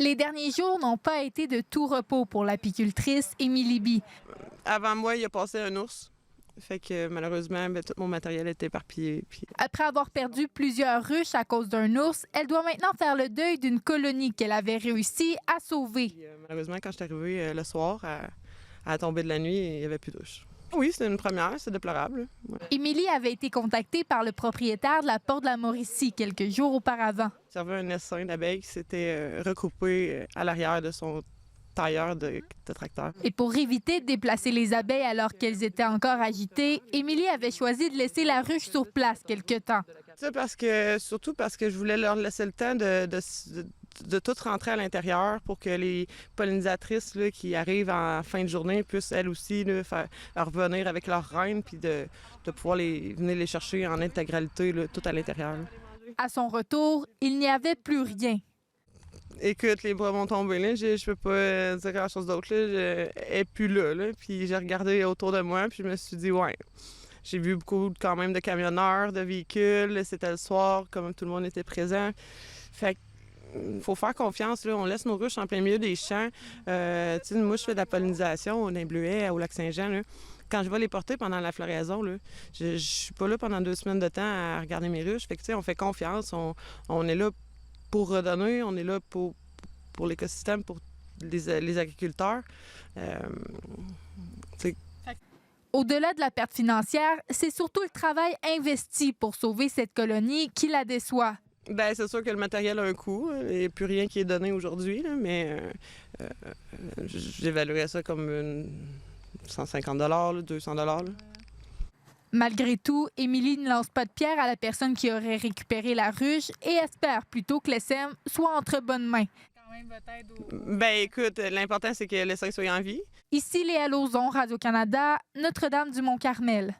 Les derniers jours n'ont pas été de tout repos pour l'apicultrice Émilie Bie. Avant moi, il a passé un ours. Fait que malheureusement, tout mon matériel est éparpillé. Après avoir perdu plusieurs ruches à cause d'un ours, elle doit maintenant faire le deuil d'une colonie qu'elle avait réussi à sauver. Malheureusement, quand je suis arrivée le soir, à tomber de la nuit, il n'y avait plus de ruches. Oui, c'était une première, c'est déplorable. Ouais. Émilie avait été contactée par le propriétaire de la Porte de la Mauricie quelques jours auparavant. J'avais un essaim d'abeilles qui s'était recoupé à l'arrière de son tailleur de tracteur. Et pour éviter de déplacer les abeilles alors qu'elles étaient encore agitées, Émilie avait choisi de laisser la ruche sur place quelque temps. Surtout parce que je voulais leur laisser le temps de tout rentrer à l'intérieur pour que les pollinisatrices là, qui arrivent en fin de journée puissent elles aussi là, revenir avec leurs reines puis de pouvoir venir les chercher en intégralité là, tout à l'intérieur. À son retour, il n'y avait plus rien. Écoute, les bras vont tomber, là. Je peux pas dire grand-chose d'autre. Elle n'est plus là. Puis j'ai regardé autour de moi, puis je me suis dit, ouais. J'ai vu beaucoup quand même de camionneurs, de véhicules. C'était le soir, comme tout le monde était présent. Fait qu'il faut faire confiance, là. On laisse nos ruches en plein milieu des champs. Moi, je fais de la pollinisation dans les bleuets au Lac-Saint-Jean, là. Quand je vais les porter pendant la floraison, là, je suis pas là pendant 2 semaines de temps à regarder mes ruches. Fait que, on fait confiance. On est là pour redonner, on est là pour l'écosystème, pour les agriculteurs. Au-delà de la perte financière, c'est surtout le travail investi pour sauver cette colonie qui la déçoit. Bien, c'est sûr que le matériel a un coût. Il n'y a plus rien qui est donné aujourd'hui, là, mais j'évaluerais ça comme 150 $, 200 $. Malgré tout, Émilie ne lance pas de pierre à la personne qui aurait récupéré la ruche et espère plutôt que l'essaim soit entre bonnes mains. Ben écoute, l'important c'est que l'essaim soit en vie. Ici Léa Lauzon, Radio-Canada, Notre-Dame-du-Mont-Carmel.